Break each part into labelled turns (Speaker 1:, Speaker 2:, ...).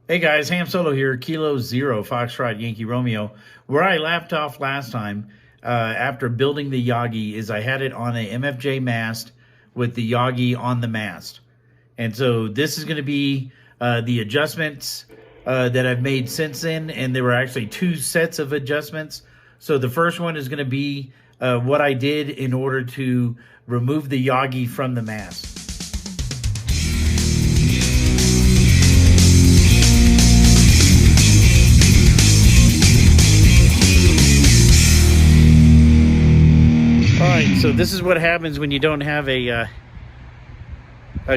Speaker 1: Hey guys, Ham Solo here, Kilo Zero, Foxtrot Yankee Romeo. Where I left off last time, after building the Yagi, is I had it on a MFJ mast with the Yagi on the mast. And so this is going to be the adjustments that I've made since then, and there were actually two sets of adjustments. So the first one is going to be what I did in order to remove the Yagi from the mast. So this is what happens when you don't have a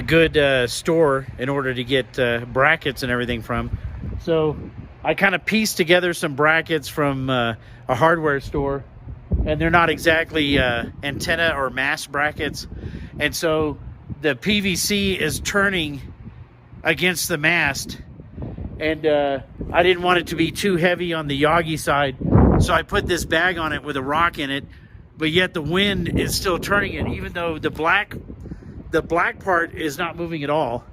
Speaker 1: good store in order to get brackets and everything from. So I kind of pieced together some brackets from a hardware store, and they're not exactly antenna or mast brackets. And so the PVC is turning against the mast, and I didn't want it to be too heavy on the Yagi side, so I put this bag on it with a rock in it. But yet the wind is still turning it, even though the black part is not moving at all.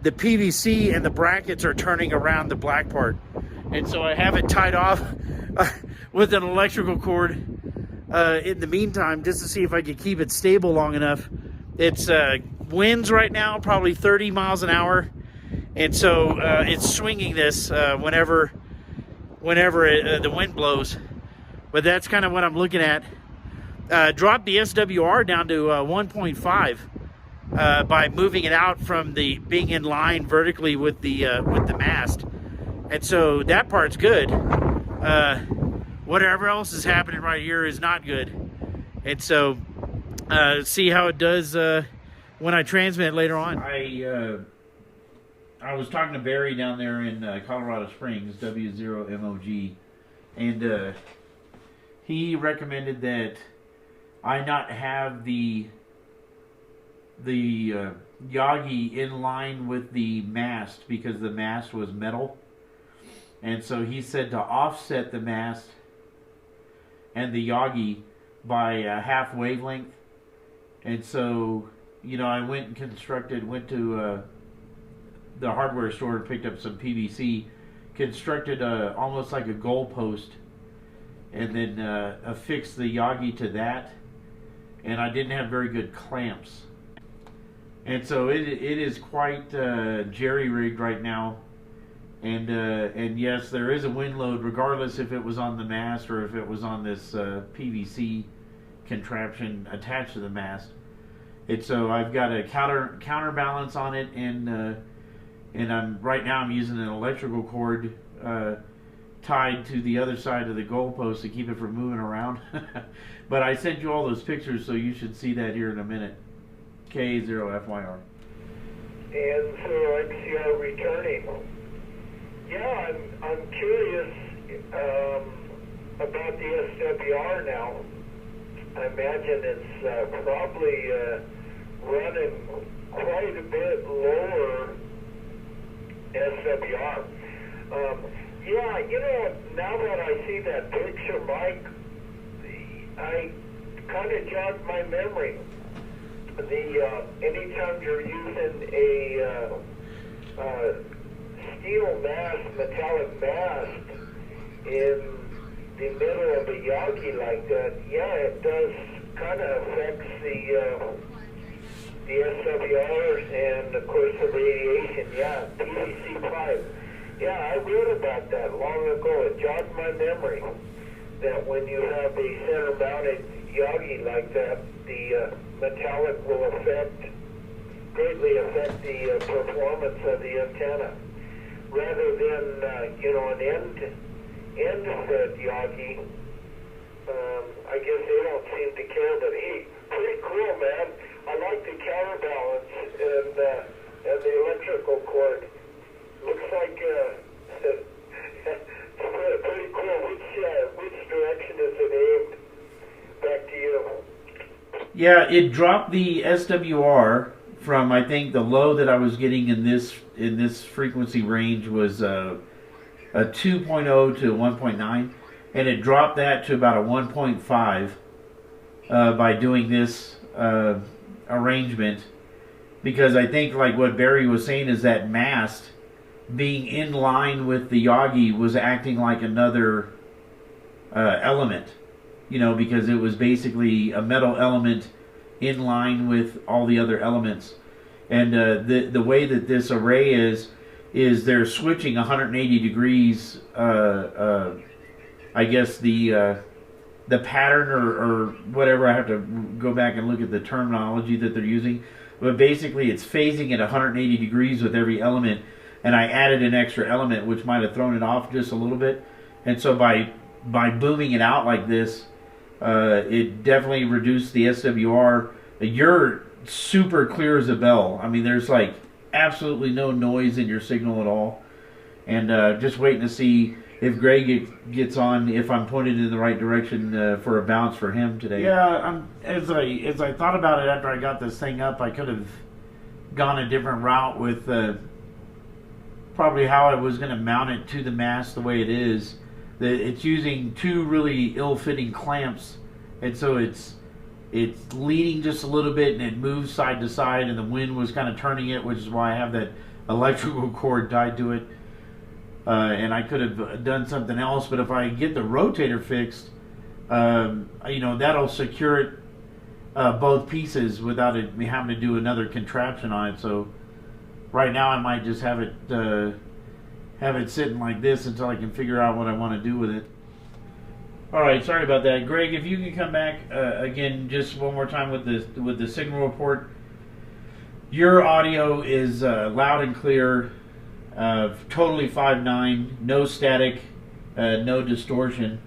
Speaker 1: The PVC and the brackets are turning around the black part. And so I have it tied off with an electrical cord in the meantime, just to see if I could keep it stable long enough. It's winds right now, probably 30 miles an hour. And so it's swinging this whenever the wind blows. But that's kind of what I'm looking at. Dropped the SWR down to 1.5 by moving it out from the being in line vertically with the mast, and so that part's good. Whatever else is happening right here is not good, and so see how it does when I transmit later on. I was talking to Barry down there in Colorado Springs, W0MOG, and he recommended that I not have the Yagi in line with the mast because the mast was metal. And so he said to offset the mast and the Yagi by a half wavelength. And so, you know, I went to the hardware store and picked up some PVC, constructed almost like a goal post, and then affixed the Yagi to that. And I didn't have very good clamps, and so it is quite jerry-rigged right now. And yes, there is a wind load, regardless if it was on the mast or if it was on this PVC contraption attached to the mast. And so I've got a counterbalance on it, and right now I'm using an electrical cord tied to the other side of the goalpost to keep it from moving around. But I sent you all those pictures, so you should see that here in a minute. K0FYR.
Speaker 2: And so XCR returning. Yeah, I'm curious about the SWR now. I imagine it's probably running quite a bit lower SWR. Yeah, you know, now that I see that picture, Mike, I kind of jogged my memory. Anytime you're using a steel mast, metallic mast in the middle of a Yagi like that, yeah, it does kind of affects the SWRs and of course the radiation. Yeah, PVC pipe. Yeah, I read about that long ago. It jogged my memory that when you have a center-mounted Yagi like that, the metallic will greatly affect the performance of the antenna. Rather than, you know, an end-fed Yagi, I guess they don't seem to care, but hey, pretty cool, man. I like the counterbalance and the electrical cord. Looks like pretty cool. Which direction is it aimed? Back to you.
Speaker 1: Yeah, it dropped the SWR from, I think the low that I was getting in this frequency range was a 2.0 to 1.9, and it dropped that to about a 1.5 by doing this arrangement, because I think like what Barry was saying is that mast being in line with the Yagi was acting like another element, because it was basically a metal element in line with all the other elements. And the way that this array is they're switching 180 degrees. I guess the pattern or whatever. I have to go back and look at the terminology that they're using, but basically it's phasing at 180 degrees with every element. And I added an extra element which might have thrown it off just a little bit. And so by booming it out like this, it definitely reduced the SWR. You're super clear as a bell. I mean, there's like absolutely no noise in your signal at all. And just waiting to see if Greg gets on, if I'm pointed in the right direction for a bounce for him today. Yeah, as I thought about it after I got this thing up, I could have gone a different route with probably how I was going to mount it to the mast the way it is. It's using two really ill-fitting clamps, and so it's leaning just a little bit, and it moves side to side, and the wind was kind of turning it, which is why I have that electrical cord tied to it. And I could have done something else, but if I get the rotator fixed, that'll secure it both pieces without me having to do another contraption on it. So right now I might just have it sitting like this until I can figure out what I want to do with it. All right, sorry about that, Greg. If you can come back again just one more time with the signal report. Your audio is loud and clear, totally 5.9, no static, no distortion,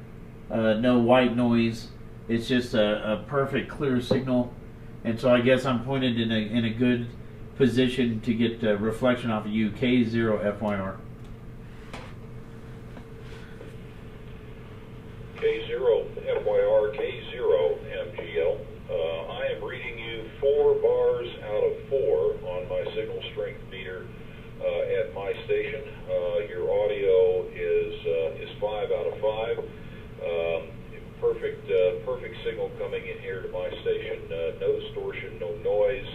Speaker 1: no white noise. It's just a perfect clear signal, and so I guess I'm pointed in a good position to get reflection off of you. K0FYR.
Speaker 3: K0FYR, K0MGL. I am reading you 4 bars out of 4 on my signal strength meter at my station. Your audio is 5 out of 5. Perfect signal coming in here to my station. No distortion, no noise,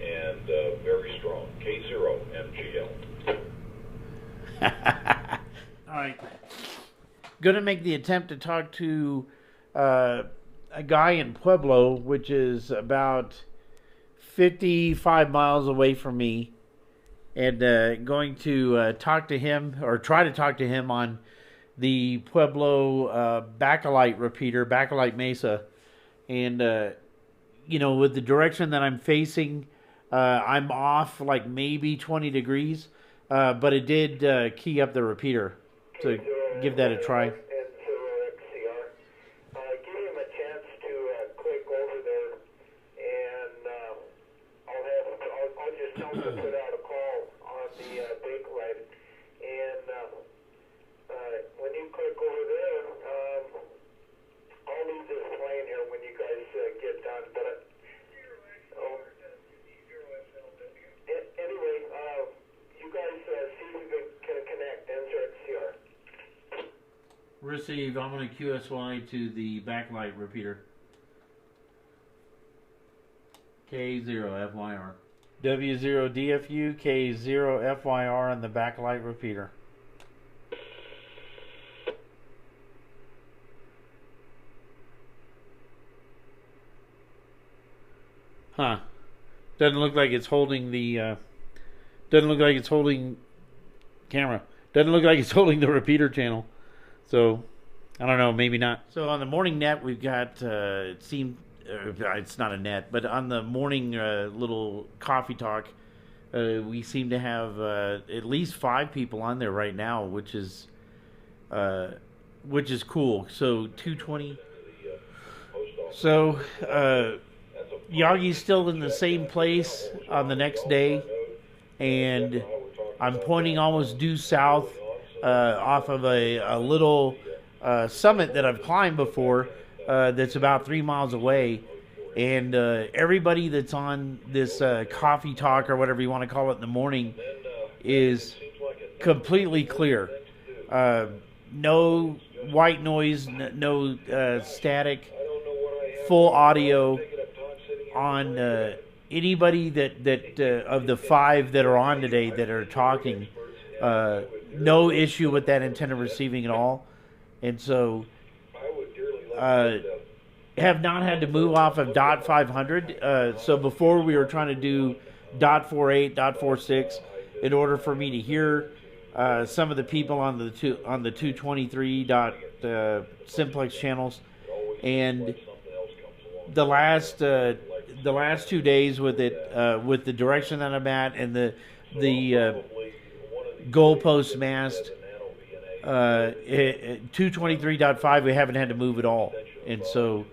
Speaker 3: and very strong. K0MGL.
Speaker 1: All right. Going to make the attempt to talk to a guy in Pueblo, which is about 55 miles away from me, and going to talk to him, or try to talk to him on the Pueblo Bakelite repeater, Bakelite Mesa. And, with the direction that I'm facing, I'm off like maybe 20 degrees, but it did key up the repeater. So give that a try.
Speaker 2: Give him a chance to click over there, and I'll just tell him to put out a call on the Bakelite. And when you click over there, I'll leave this playing here when you guys get done. But anyway, you guys see if you can connect. NZXCR.
Speaker 1: Receive. I'm going to QSY to the backlight repeater. K0FYR. W0DFU, K0FYR on the backlight repeater. Huh. Doesn't look like it's holding the, doesn't look like it's holding camera. Doesn't look like it's holding the repeater channel. So, I don't know, maybe not. So on the morning net, we've got, it seemed, it's not a net, but on the morning little coffee talk, we seem to have at least 5 people on there right now, which is cool. So 220. So Yagi's still in the same place on the next day, and I'm pointing almost due south off of a little summit that I've climbed before that's about 3 miles away. And everybody that's on this coffee talk or whatever you want to call it in the morning is completely clear. No white noise, no static, full audio on anybody that of the 5 that are on today that are talking. no issue with that antenna receiving at all. And so have not had to move off of .500. So before we were trying to do .48, .46 in order for me to hear some of the people on the 223 simplex channels. And the last 2 days with it, with the direction that I'm at and the goalpost mast, 223.5, we haven't had to move at all. And so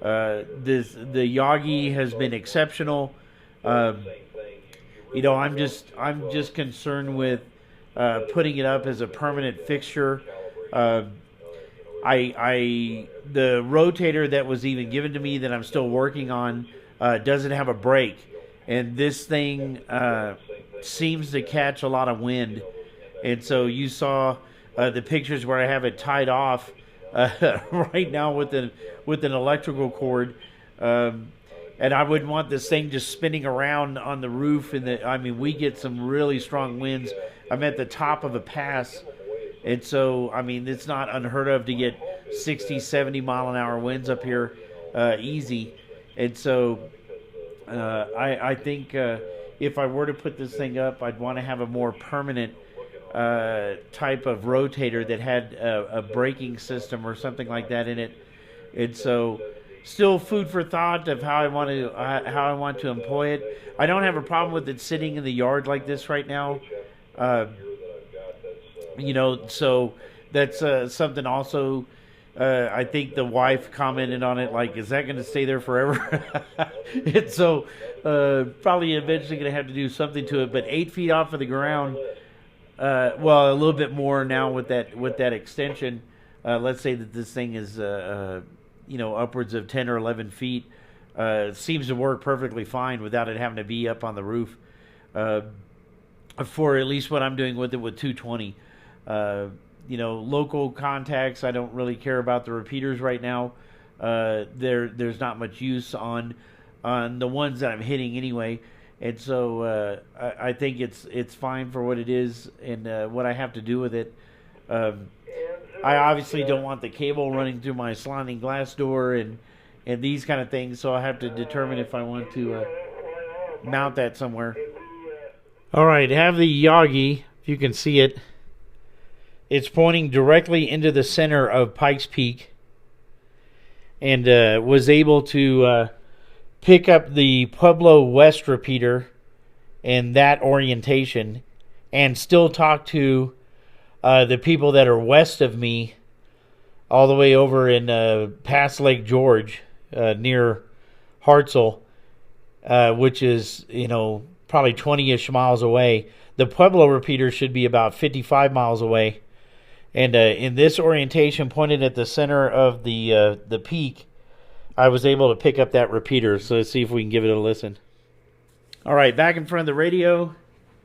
Speaker 1: the Yagi has been exceptional. You know, I'm just concerned with putting it up as a permanent fixture. The rotator that was even given to me that I'm still working on doesn't have a brake, and this thing seems to catch a lot of wind. And so you saw the pictures where I have it tied off right now with an electrical cord, and I wouldn't want this thing just spinning around on the roof. I mean, we get some really strong winds. I'm at the top of a pass, and so I mean, it's not unheard of to get 60, 70 mile an hour winds up here easy. And so I think if I were to put this thing up, I'd want to have a more permanent type of rotator that had a braking system or something like that in it. And so still food for thought of how I want to employ it. I don't have a problem with it sitting in the yard like this right now. You know, so that's something also. I think the wife commented on it, like, is that going to stay there forever? And so probably eventually going to have to do something to it. But 8 feet off of the ground, well, a little bit more now with that extension. Let's say that this thing is you know, upwards of 10 or 11 feet. Seems to work perfectly fine without it having to be up on the roof. For at least what I'm doing with it with 220. You know, local contacts, I don't really care about the repeaters right now. There's not much use on the ones that I'm hitting anyway. And so I think it's fine for what it is and what I have to do with it. I obviously don't want the cable running through my sliding glass door and these kind of things, so I have to determine if I want to mount that somewhere. All right, have the Yagi, if you can see it. It's pointing directly into the center of Pikes Peak, and was able to pick up the Pueblo West repeater and that orientation and still talk to the people that are west of me all the way over in past Lake George near Hartselle, which is, you know, probably 20-ish miles away. The Pueblo repeater should be about 55 miles away. And in this orientation pointed at the center of the peak, I was able to pick up that repeater. So let's see if we can give it a listen. All right, back in front of the radio.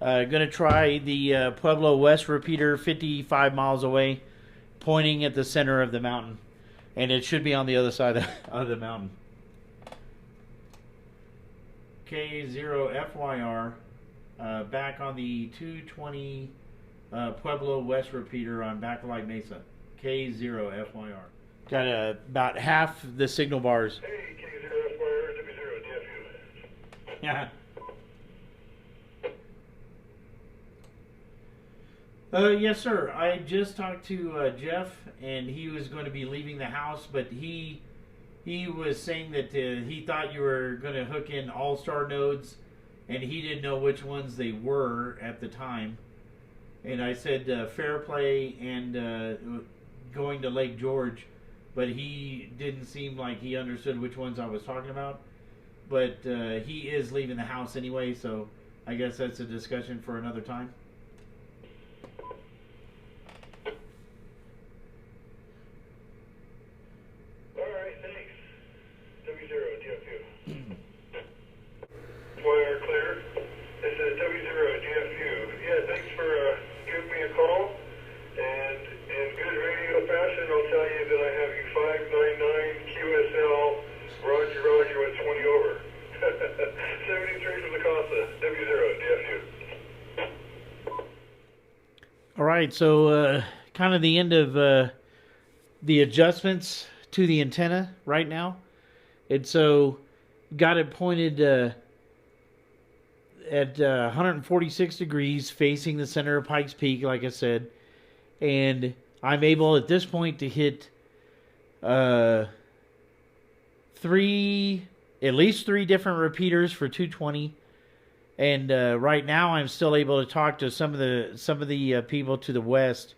Speaker 1: Going to try the Pueblo West repeater 55 miles away, pointing at the center of the mountain. And it should be on the other side of the mountain. K0FYR, back on the 220 Pueblo West repeater on Backlight Mesa. K0FYR. Got about half the signal bars.
Speaker 2: Hey, K0FYR, W0, DFU.
Speaker 1: Yeah. Yes, sir. I just talked to Jeff, and he was going to be leaving the house, but he was saying that he thought you were going to hook in all-star nodes, and he didn't know which ones they were at the time. And I said Fairplay and going to Lake George, but he didn't seem like he understood which ones I was talking about. But he is leaving the house anyway, so I guess that's a discussion for another time. right, so kind of the end of the adjustments to the antenna right now. And so got it pointed at 146 degrees facing the center of Pikes Peak, like I said. And I'm able at this point to hit at least three different repeaters for 220. And right now I'm still able to talk to some of the people to the west.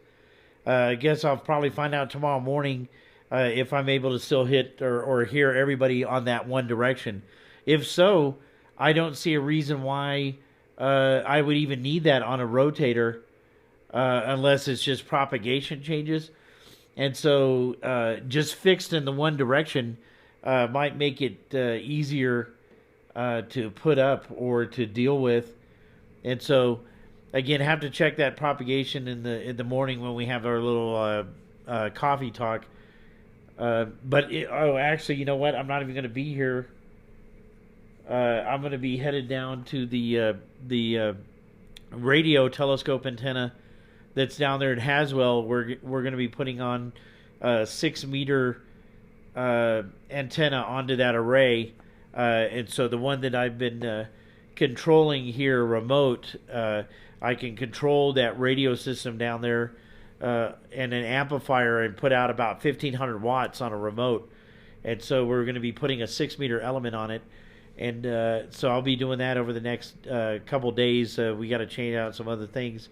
Speaker 1: I guess I'll probably find out tomorrow morning if I'm able to still hit or hear everybody on that one direction. If so, I don't see a reason why I would even need that on a rotator unless it's just propagation changes. And so just fixed in the one direction might make it easier to put up or to deal with. And so again, have to check that propagation in the morning when we have our little coffee talk. Actually, you know what? I'm not even going to be here. I'm going to be headed down to the radio telescope antenna that's down there in Haswell. We're going to be putting on a 6-meter antenna onto that array. And so the one that I've been controlling here remote, I can control that radio system down there and an amplifier and put out about 1,500 watts on a remote. And so we're going to be putting a 6-meter element on it. And so I'll be doing that over the next couple days. We got to change out some other things.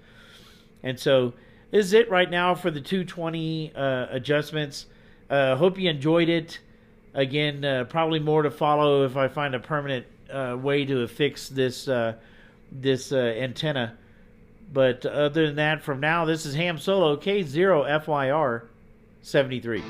Speaker 1: And so this is it right now for the 220 adjustments. Hope you enjoyed it. Again, probably more to follow if I find a permanent way to fix this antenna. But other than that, from now, this is Ham Solo, K0FYR 73.